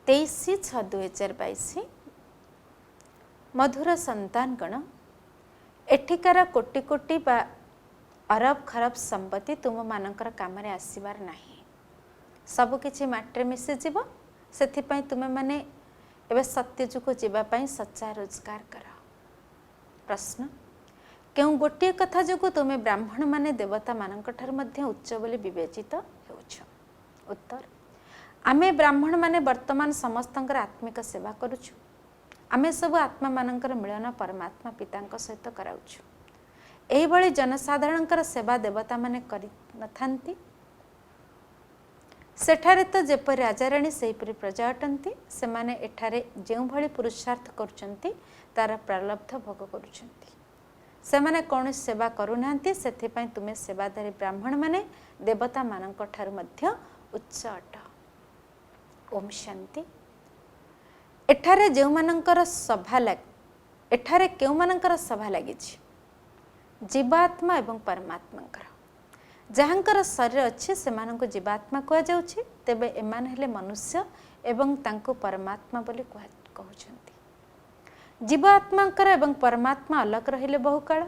23/6/2022 मधुर संतान गण एठिकार कोटि कोटि बा अरब खरब संपत्ति तुम मानकर काम आसबार नहीं सबकि माटे मिशीज से तुम्हें माने एवं सत्यजुक जावाई सच्चा रोजगार कर प्रश्न क्यों गोटे कथा जो तुम्हें ब्राह्मण माने देवता मानक उच्च बोली विवेचित हो उत्तर आमे ब्राह्मण माने वर्तमान समस्त आत्मिक सेवा करुछु आमे सब आत्मा मानकर मिलन परमात्मा पिता सहित कराउछु एही भली जनसाधारणकर सेवा देवता माने करि नथांती सेठारे तो जेपरि राजाराणी सेहीपरि प्रजा अटंती से माने एठारे जेउ भली पुरुषार्थ करुचंती तार प्रारब्ध भोग करुचंती से माने कौन सेवा करूनांती सेथिपई तुमे सेवाधारी ब्राह्मण माने देवता मानक ठारु मध्य उच्च अट ओम शांति एठारे जेउ मानकर सभा एठारे केउ मानकर सभा लागि जीवात्मा एवं परमात्मा जहाँकर शरीर अच्छे से मानक जीवात्मा कह जाउछि तेबे एमान हेले मनुष्य एवं तांको परमात्मा बोली कहउछंती जीवात्मा एवं परमात्मा अलग रहिले बहुकाल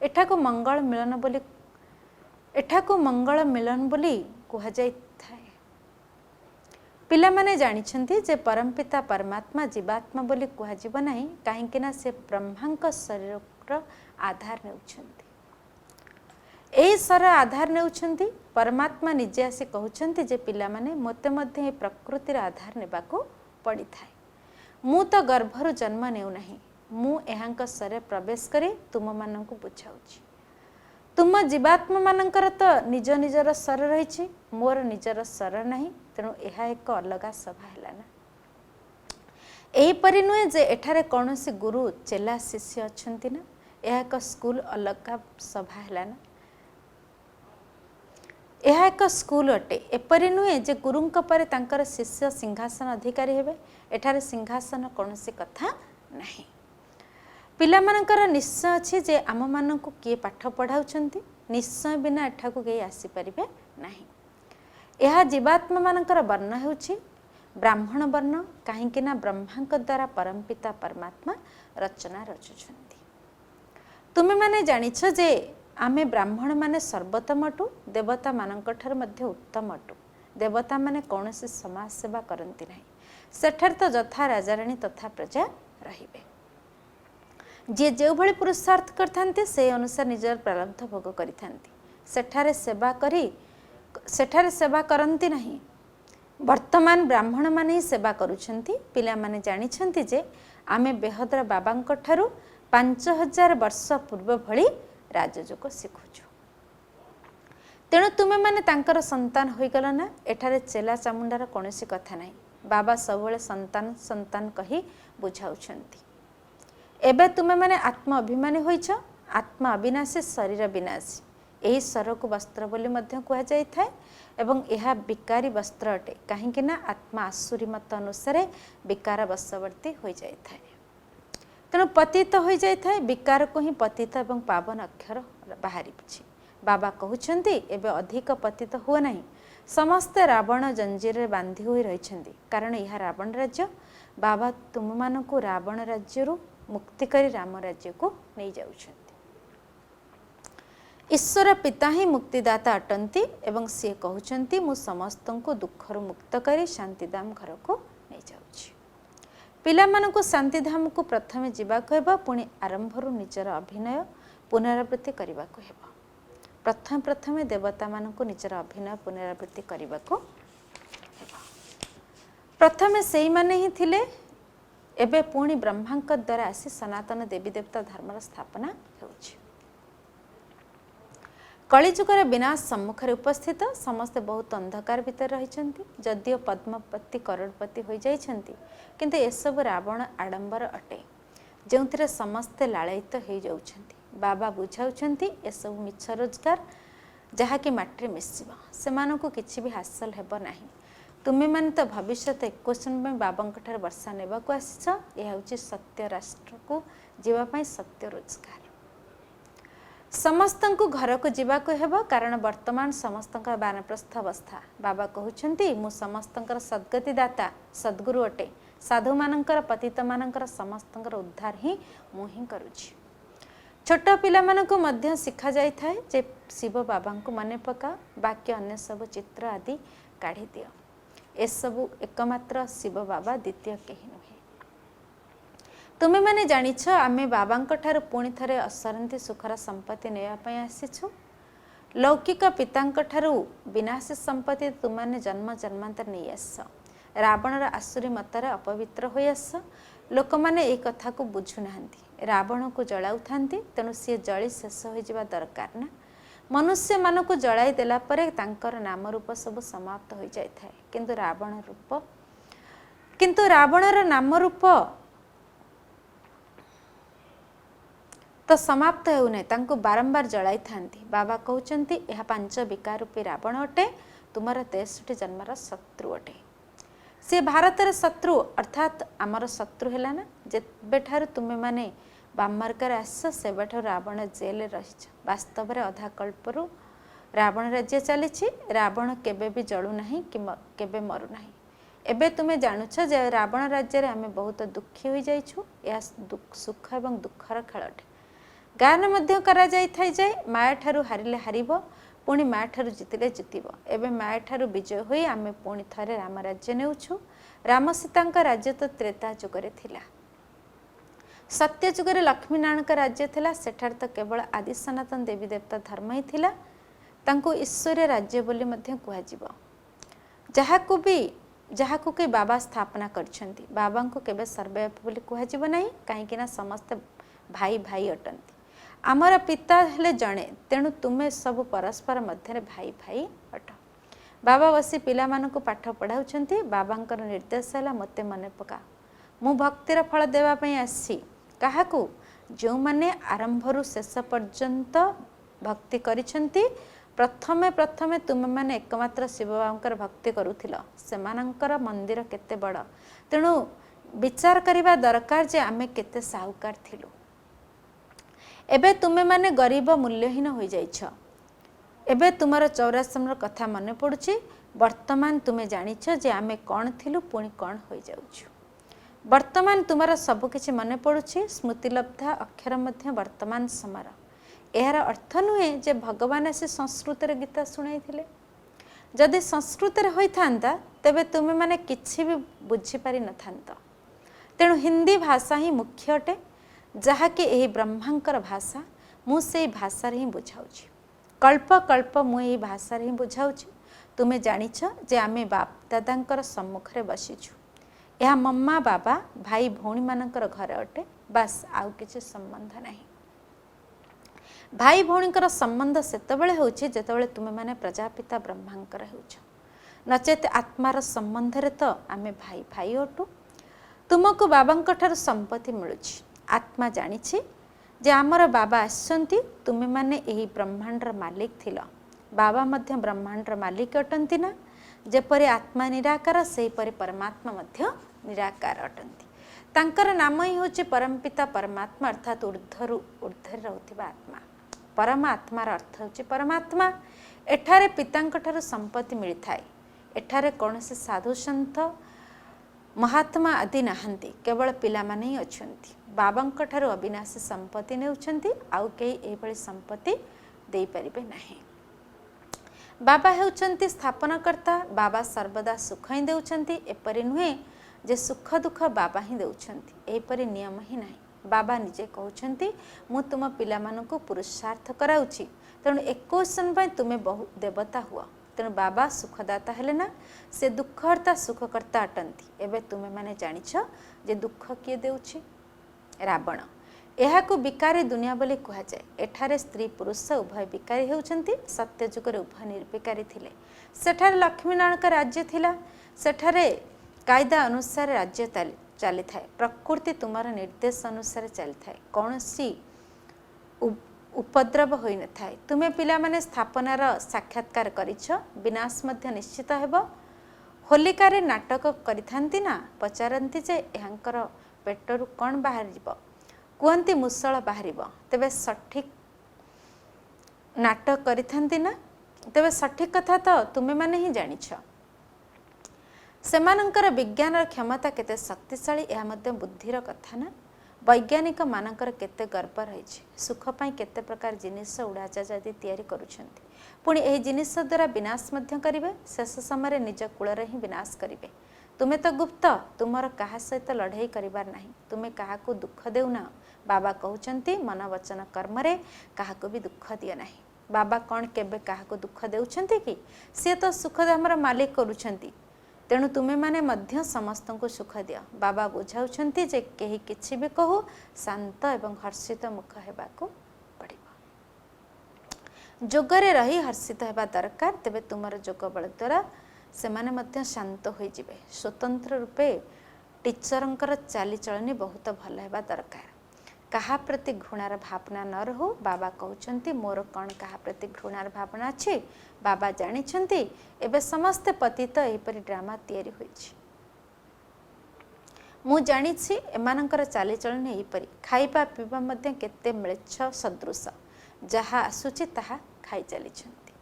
एठाको मंगल मिलन बोली कह जाय थाए पिला माने जानिछंती जे परमपिता परमात्मा जीवात्मा बोली कह जिव नाही काहेकि ना से ब्रह्मांक शरीर आधार नेउछंती एही सर आधार नेउछंती परमात्मा निजे आसी कहउछंती जे पिला माने मते मध्ये ए प्रकृतिर आधार नेबाको पड़ी थाए मु तो गर्भरु जन्म नेउ नाही मु एहांक सरे प्रवेश करी तुम माननकु बुझाउछि तुम जीवात्मा मानकर तो निज निजर सर रहिछि मोर निजर सर नाही तेणु एहा एक अलगा सभा हैला ना एही परि नुहे जे एठारे कौनसी गुरु चेला शिष्य अछंती ना एहा एक स्कूल अलगा सभा हैला ना यह एक स्कूल अटे एपरि नुहे जे गुरुंक परे तांकर शिष्य सिंहासन अधिकारी हेबे एठारे सिंहासन कौनसी कथा नहीं पिला मानकर निश्चय अछि जे आम मानकु किए पाठ पढ़ाउछंती निश्चय बिना एठाकु के आसी परिबे नहीं यह जीवात्मा मानकर वर्ण हेउछि ब्राह्मण वर्ण काहेकि ना ब्रह्मांक द्वारा परमपिता परमात्मा रचना रचुछंती तुमे माने जानिछ जे आमे ब्राह्मण माने सर्वोत्तम अटु देवता मानक ठार मध्य उत्तम अटु देवता माने कौनसी समाज सेवा करंती नहीं सेठार तो जथा राजाराणी तथा प्रजा रहिबे जे जो भली पुरुषार्थ करथांती से अनुसार निजर प्रारब्ध भोग करिथांती सेठारे सेवा करंती नहीं वर्तमान ब्राह्मण माने ही सेवा करुछंती पिला माने जानिछंती जे आमे बेहद्र बाबांक ठारु 5000 वर्ष पूर्व भली राजयोग शिखुछु तेणु तुमे माने तांकर संतान होइगल ना एठारे चेला चामुंडार कौनसी कथा नहीं बाबा सबले संतान संतान कही बुझाउछंती एबे तुमे माने आत्मा अभिमानी होइछ आत्मा अविनाशी शरीर विनाशी एही सर को वस्त्र बोली मध्य कह जाय थाए एवं यह विकारी वस्त्र अटे काहेकि ना आत्मा आसुरी मत अनुसार विकार वशवर्ती हो जाय थाए तेणु पतित हो जाय थाए विकार को ही पतित एवं पावन अक्षर बाहरी बाबा कहउछंती एबे अधिक पतित हुआ नहीं समस्ते रावण जंजीर बांधी हुई रहिछंती कारण यह रावण राज्य बाबा तुम मानकु रावण राज्य मुक्ति करी राम राज्य को नहीं जाउछंती ईश्वर पिता ही मुक्तिदाता अटंती एवं सी कहउछंती मु समस्त को दुखरु मुक्त करी शांतिधाम घर को नहीं जाउछि पिला मानकु शांतिधाम को प्रथमे जीवा को हेबा पुणी आरंभरु निजर अभिनय पुनरावृत्ति करबा को हेबा प्रथमे देवता मानकु निजर अभिनय पुनरावृत्ति करबा को हेबा प्रथमे सेही माने ही थिले एबे पुणी ब्रह्मांक द्वारा आसी सनातन देवी देवता धर्मर स्थापना हेउछि कलिजुगर विनाश सम्मुखें उपस्थित समस्ते बहुत अंधकार भितर रहिछंती जदियो पद्मपति करोड़पति हो जाइछंती किंतु एसबु रावण आडंबर अटे जो समस्ते लालित हो जाउछंती बाबा बुझाउछंती एसबु मिछ रोजगार जहाँकि माटी मिसिबा सेमानकु किछि भी हासिल हेबो नाही तुमे मान तो भविष्य 21 में बाबा वर्षा नेबाकु आसिछ यह होछि सत्य राष्ट्र को जीवा पई सत्य रोजगार समस्तंकु घर को जीवाको हेबो कारण वर्तमान समस्तंका बानप्रस्थ अवस्था। बाबा कहउछंती मु समस्तंकर सद्गति दाता सद्गुरु अटे, साधु मानंकर पतित मानंकर समस्तंकर उद्धार ही मु ही करूछि। छोट पिला मानकु मध्य शिखा जाय थाए जे शिव बाबा को मने पका, बाकी अन्य सब चित्र आदि काढ़ी दियो। ए सबु एकमात्र शिव बाबा, द्वितीय केही नुहे। तुमे माने जानिछ आमे बाबांक ठार पुणी थरे असरंती सुखर संपत्ति नेया पय आसीछु। लौकिक पितांक ठारू विनाशी संपत्ति तुमाने जन्म जन्मांतर नहीं आस। रावणर आसुरी मतार अपवित्र होई आस। लोक माने ए कथा को बुझु नाहंती। रावण को जलाउ थांती, तेणु सी जली शेष हो जिबा दरकार ना। मनुष्य मान को जलाई देला परे तांकर नाम रूप सब समाप्त हो जाय थाए, किंतु रावणर नाम रूप तो समाप्त हो नहीं, तांको बारंबार जलाई थांती। बाबा कहउचंती यह पांच विकार रूपी रावण अटे, तुमर 63 जन्मर शत्रु अटे। से भारतर शत्रु अर्थात आमर शत्रु है ना। जेबेठार तुमे माने बाम मार्गर आस सेबेठार रावण जेल रही। वास्तव में अधा कल्परू रावण राज्य चली। रावण केबे भी जलू नहीं कि केबे मरु नहीं। एबे तुमे जानुछ जे रावण राज्य आमे बहुत दुखी हो जाइछु। या सुख एवं दुखर खेलटे गान मध्य करा जाय थाय जे माया ठारू हारिले हारिबो, पुणी माया ठारू जितिले जितिबो। एबे माया ठारू विजय होई आमे पुणी थरे राम राज्य नेउछु। राम सीतांक राज्य तो त्रेता जुगरे थिला। सत्य जुगरे लक्ष्मी नारायण राज्य थिला। सेठार तो केवल आदि सनातन देवी देवता धर्म ही थिला। तांको ईश्वरीय राज्य बोली मध्य कुहा जिवो। जहाकु के बाबा स्थापना करछंती, बाबा को केबे सर्वव्यापी बोली कुहा जिवो नाही, काहेकि ना समस्त भाई भाई अटंती। आमर पिता हेले जणे, तेणु तुमे सब परस्पर मध्य भाई भाई अट। बाबा बसी पिला मानकु पाठ पढ़ाउछंती। बाबांकर निर्देश है मते मने पका, मु भक्तिर फल देवा पई आसी। काहाकू जो माने आरंभरु शेष पर्यंत भक्ति करिछंती। प्रथमे तुमे माने एकमात्र शिव बाबांकर भक्ति करुथिल। सेमानंकर मंदिर केते बड़, तेणु विचार करिबा दरकार जे आमे केते साहुकार थिलु। एबे तुमे माने गरीब मूल्यहीन हो जाइछ। एबे तुमर 84 कथा मने पड़ुछि। वर्तमान तुमे जानिछ जे आमे कौन थिलु, पुणी कौन हो जाउछु। वर्तमान तुमर सबकिछि मने पड़ुछि। स्मृतिलब्धा अक्षर मध्य वर्तमान समर। यार अर्थ नुहे जे भगवान आसी संस्कृत गीता शुणाई थिले। जदि संस्कृत होइथांता तेबे तुमे माने किछि भी बुझी पारि नथांत। तेणु हिंदी भाषा ही मुख्य अटे, जहाँकि एही ब्रह्मांकर भाषा। मु सेई भाषा ही बुझाउछि। कल्प कल्प मु एही भाषा ही बुझाउछि। तुमे जानिछ जे आमे बाप दादांकर सम्मुख रे बसिछु। यह मम्मा बाबा भाई भौणी मानकर घर अटे, बास आउ किछि संबंध नहीं। भाई भौणीकर संबंध सेतबेले होछि जेतबेले तुमे माने प्रजापिता ब्रह्मांकर होछ। नचेत आत्मार संबंध रे तो आमे भाई भाई अटु। तुमको बाबांक ठार संपत्ति मिलुछि। आत्मा जानिछि जे आमर बाबा आसंती, तुमे माने एही ब्रह्मांडर मालिक थिल। बाबा मध्य ब्रह्मांडर मालिक अटंती ना। जेपरि आत्मा निराकार सेहीपरि परमात्मा मध्य निराकार अटंती। तांकर नाम ही होछि परमपिता परमात्मा, अर्थात ऊर्ध्वरु ऊर्ध्वरे रहउथिबा आत्मा। परमात्मार अर्थ होछि परमात्मा। एठारे पितांक ठार संपत्ति मिली थाए। एठारे कौनसी साधु संत महात्मा आदि नाहंती, केवल पिला माने ही अछंती। बाबांक ठार अविनाशी संपत्ति नेउछंती, आउ केही एभली संपत्ति देई परिबे नाही। बाबा हेउछंती स्थापनाकर्ता। बाबा सर्वदा सुख ही देउछंती। एपरि नुहे जे सुख दुख बाबा ही देउछंती, एपरि नियम ही नाही। बाबा निजे कहउछंती मु तुम पिला मानकु पुरुषार्थ कराउछि, तेणु 21 दिन पय तुमे बहु देवता हुआ। तेणु बाबा सुखदाता हेले ना, से दुखहर्ता सुखकर्ता अटंती। एबे तुमे माने जानिछ जे दुख किए देउछि, रावण। एहाकु विकारी दुनिया बोली कहा जाए। एठारे स्त्री पुरुष उभय विकारी हेउछंती। सत्य जुगरे उभय निर्विकारी थिले। सेठारे लक्ष्मी नारायण राज्य थिला। सेठारे कायदा अनुसार राज्य चली थाए। प्रकृति तुमार निर्देश अनुसार चली थाए। कौनसी उपद्रव होई न थाए। तुमे पिला माने स्थापनार साक्षात्कार करिछ, विनाश मध्य निश्चित हेबो। होलिकारे नाटक करिथांती ना, पचारंती जे एहांकर पेटरु कौन बाहर जिवो, कहती मूषल बाहर। तेबे सठिक नाटक करिथांती ना तेबे सठिक कथा तो तुमे माने ही जानिछ। सेमानंकर विज्ञान क्षमता केते शक्तिशाली यह मध्य बुद्धिर कथा ना। वैज्ञानिक मानकर केते गर्व रही सुख पाई केते प्रकार जिनिस उड़ाजाहाज आदि तैयारी करुछंती पुणी एही जिनिस द्वारा विनाश मध्य करिवे शेष समय निज कूलरे ही विनाश करिवे। तुमे तो गुप्त तुमर कहा सहित लड़ाई करिबार नहीं तुमे काहाकू दुख देउना। बाबा कहउचंती मन वचन कर्म रे काहाकू भी दुख दिए नहीं। बाबा कौन केबे काहाकू दुख देउछंती कि से तो सुखधामर मालिक करुछंती तेणु तुमे माने मध्य समस्त को सुख दिया। बाबा बुझाउछंती जे केही किछि भी कहू शांत एवं हर्षित मुख हेबाकू पड़िबो। जोगरे रही हर्षित हेबा दरकार तेबे तुमर जोग बल द्वारा सेमाने मध्य शांत होई जिवे। स्वतंत्र रूपे टीचरंकर चालीचलनी बहुत भल हेबा दरकार। कहा प्रति घृणार भावना न रहो। बाबा कहउचंती मोर कौन कहा प्रति घृणार भावना अच्छी बाबा जानिछंती एबे समस्ते पतित एपरि ड्रामा तैयारी होइछि। मु जानिछि एमानंकर चालीचलन एपरि खाइबा पीबा मध्य केते म्लेच्छ सदृश जहा आसुछि ताहा खाई चलीछंती।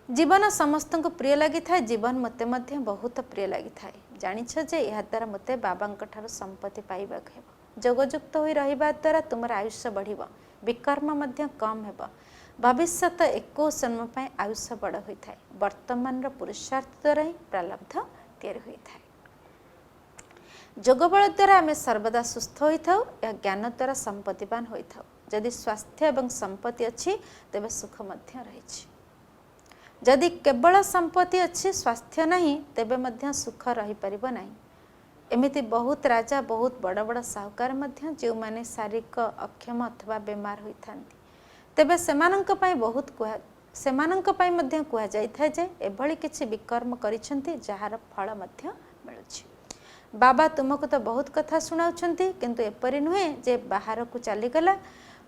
जीवन समस्त को प्रिय लगी था जीवन मते मध्य बहुत प्रिय लगी था। जानिछ जे या द्वारा मते बाबांक ठारो संपत्ति पाइबा हेबो। जोगयुक्त होई रहिबा द्वारा तुमर आयुष्य बढ़िबो विकर्म मध्य कम हेबो। भविष्यत 21 जन्म पाए आयुष्य बड़ होई थाए। वर्तमान पुरुषार्थ द्वारा ही प्रारब्ध तैयारी होई थाए। जोगबल द्वारा आमे सर्वदा सुस्थ होई थाउ या ज्ञान द्वारा संपत्तिवान होई थाउ। यदि स्वास्थ्य एवं संपत्ति अच्छी तेबे सुख मध्य रहिछि। जदि केवल संपत्ति अच्छी स्वास्थ्य नहीं तेबे मध्य सुख रही परिबो नहीं। एमिति बहुत राजा बहुत बड़ बड़ साहुकार मध्य जो माने शारीरिक अक्षम अथवा बेमार होई थांती तेबे सेमानंक पई बहुत सेमानंक पई मध्य कुआ जाय था जे एभली किछि विकर्म करिसंती जहार फल मध्य मिलुछि। बाबा तुमको तो बहुत कथा सुनाउछंती किंतु एपरि नुहे जे बाहर को चली गला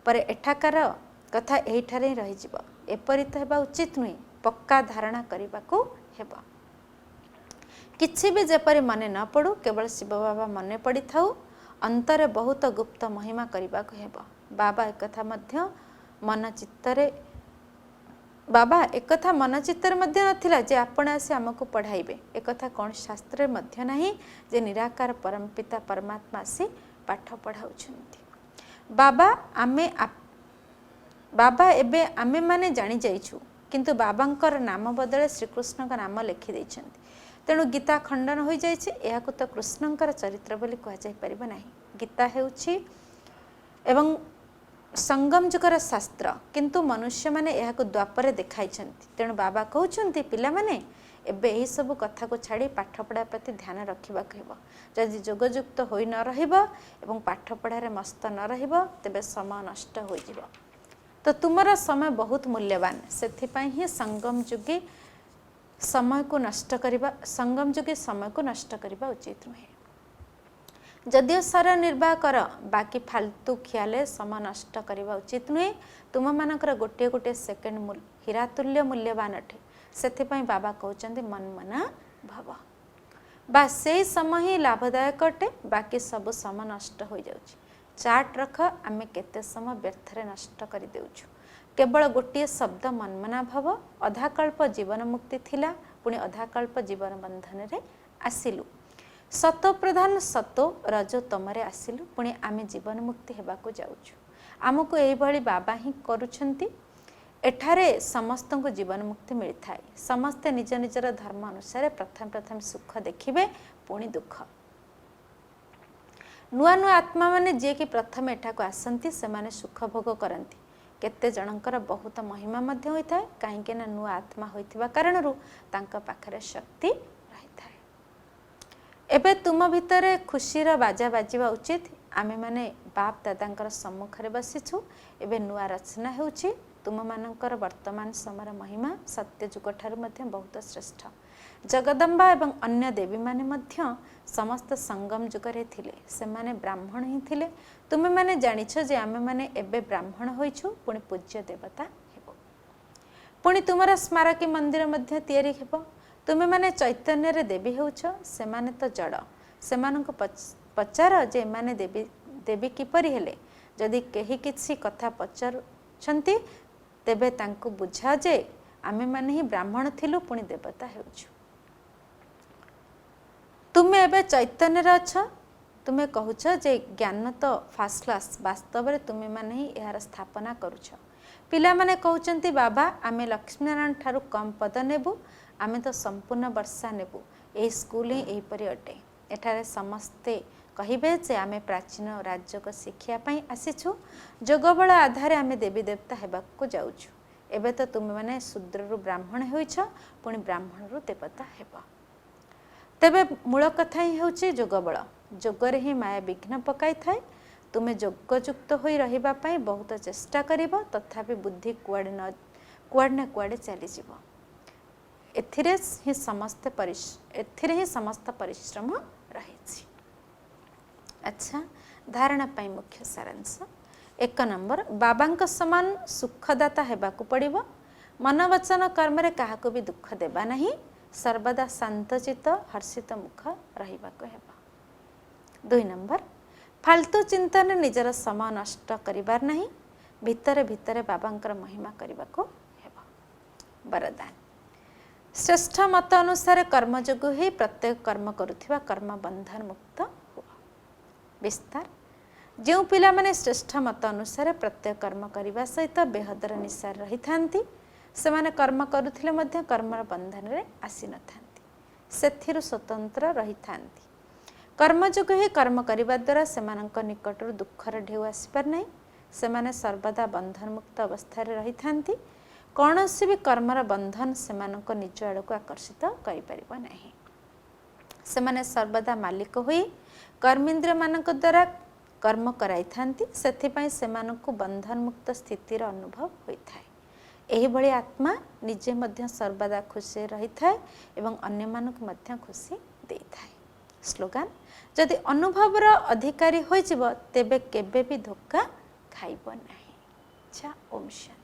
पर एठाकार कथा एठारे ही रही जिवो। एपरि तो हेबा उचित नुहे पक्का धारणा करिबाकू हेबो। किछि भी जेपरि मने न पड़ू केवल शिव बाबा मने पड़ी थाउ अंतरे बहुत गुप्त महिमा करिबाकू हेबो। बाबा एकथा मध्य मन चित्तरे बाबा एकथा मन चित्तर मध्य नथिला जे आपण आसी हमको पढ़ाइबे। एकथा कौन शास्त्र मध्य नहीं जे निराकार परमपिता परमात्मा आसी पाठ पढ़ाउछंती। बाबा एबे आमे माने जानी जाइछु किंतु बाबांकर नाम बदले श्रीकृष्ण का नाम लिखि दैछंती। तेणु गीता खंडन हो जाइछि एहाकु तो कृष्णंकर चरित्र बोली कह जाय परिबो नाही। गीता हेउछि एवं संगम जुगर शास्त्र किंतु मनुष्य माने एहाकु द्वापर देखाइछंती। तेणु बाबा कहउछंती पिला माने एबे एही सब कथा को छाड़ी पाठ पढ़ा प्रति ध्यान रखिबा हेबो। जदि जोगयुक्त होई न रहिबो एवं पाठ पढ़ारे मस्त न रहिबो तेबे समय नष्ट होई जिवो। तो तुमरा समय बहुत मूल्यवान सेथिपई ही संगम जुगी समय को नष्ट करिबा संगम जुगे समय को नष्ट करिबा उचित नुहे। जदियो सारा निर्वाह कर बाकी फालतू ख्याले समय नष्ट करिबा उचित नुहे। तुम मानकर गोटे गोटे सेकेंड हीरा तुल्य मूल्यवान अटे। सेथिपई बाबा कहउचंदी मन मना भव बा से समय ही लाभदायक अटे बाकी सब समय नष्ट हो जाउछि। चार्ट रख आमे केते समय व्यर्थरे नष्ट करि देउछु। केवल गोटे शब्द मनमना भव अधाकल्प जीवन मुक्ति थिला पुणी अधाकल्प जीवन बंधन रे आसिलु। सतो प्रधान सतो रजो तमरे आसिलु पुणी आमे जीवन मुक्ति हेबाकू जाउछु। आमको एही भली बाबा ही करूछंती। एठारे समस्त को जीवन मुक्ति मिलता है। समस्ते निज निजर धर्म अनुसार प्रथम प्रथम सुख देखिबे पुणी दुख। नुआ नुआ आत्मा माने जे कि प्रथम एठाको आसंती से माने सुख भोग करंती। केते जनकर बहुत महिमा मध्य होता है कहीं ना नुआ आत्मा होइथिबा कारणरू तांका पाखरे शक्ति रही थाए। एबे तुम भितरे खुशीर बाजा बाजिबा उचित। आमे माने बाप दादांकर सम्मुखरे बसिछु। एबे नुआ रचना हेउछि तुम मानकर वर्तमान समय महिमा सत्य जुग ठारू मध्य बहुत श्रेष्ठ। जगदम्बा एवं अन्य देवी माने मध्य समस्त संगम जुगरे थिले। से माने ब्राह्मण ही थिले। तुमे माने जानिछ जे आमे माने एबे ब्राह्मण होइछु पुणी पूज्य देवता हेबो। पुणी तुमरा स्मारकी मंदिर मध्य तैयारी हेबो। तुमे माने चैतन्य रे देवी हेउछ से माने तो जड़। से मानक पचार जे माने देवी देवी किपरि हेले। जदि केही किछि कथा पचारुछंती तेबे तांकु बुझा जे आमे माने ही ब्राह्मण थिलु पुणी देवता हेउछु। तुमे एबे चैतन्य अछ, तुमे कहूछ जे ज्ञान तो फास्ट क्लास, वास्तव में तुमे माने ही यार स्थापना करूछ। पिला माने कहउचंती बाबा आमे लक्ष्मीनारायण ठारू कम पद नेबु, आमे तो संपूर्ण वर्षा नेबु, ए स्कूल ही एहीपरि अटे। एठारे समस्ते कहिबे जे आमे प्राचीन राज्यक शिक्षा पई आसीछु, जोगबल आधारे आमे देवी देवता हेबाकू जाउछु। एबे तो तुमे माने शूद्ररु ब्राह्मण होइछ, पुणी ब्राह्मणरु देवता हेबा। तेबे मूल कथा ही होची जोगबल। जोगरे ही माया विघ्न पकाई थाए। तुमे जोगयुक्त होई रहिबा पई बहुत चेष्टा करिबो, तथापि बुद्धि कुआडे न कुआडे चली जिवो। एथिरे ही समस्त परिश्रम रहिछि। अच्छा, धारणा पई मुख्य सारांश। 1 नंबर, बाबांक समान सुखदाता हेबाकू पड़िबो। मन वचन कर्म रे काहाकू भी दुख देबा नहीं। सर्वदा शांतचित हर्षित मुख रहिबाकू हेबा। 2 नंबर, फालतू चिंतन निजर समय नष्ट करिबार नहीं। भितरे भितरे बाबांकर महिमा करिबाकू हेबा। वरदान, श्रेष्ठ मत अनुसार कर्मयोग्य ही प्रत्येक कर्म करुथिबा कर्म बंधन मुक्त हुआ। विस्तार, जो पिला माने श्रेष्ठ मत अनुसार प्रत्येक कर्म करिबा सहित बेहदर निसार रही थांती, सेमाने कर्म करुथिले मध्य कर्मर बंधन रे आसी न थांती, सेथिरु स्वतंत्र रही थांती। कर्मयोग्य ही कर्म करिबा द्वारा सेमानंक निकटरु दुखर ढेउ आसीपार नहीं। सेमाने सर्वदा बंधन मुक्त अवस्था रे रही थांती। कौनसी भी कर्मर बंधन सेमानंक निज आड़क आकर्षित करि परिबो नहीं। सेमाने सर्वदा मालिक होई कर्मेंद्रिय मानक द्वारा कर्म कराई थांती, सेथिपई सेमानंकु बंधन मुक्त स्थितिर अनुभव होई थाए। एही भली आत्मा निजे मध्य सर्वदा खुशी रही थाए एवं अन्य मानक मध्य खुशी देई थाए। स्लोगान, जदि अनुभवर अधिकारी होई जिवो तेबे केबे भी धोखा खाइबो नहीं। अच्छा, ओम शांति।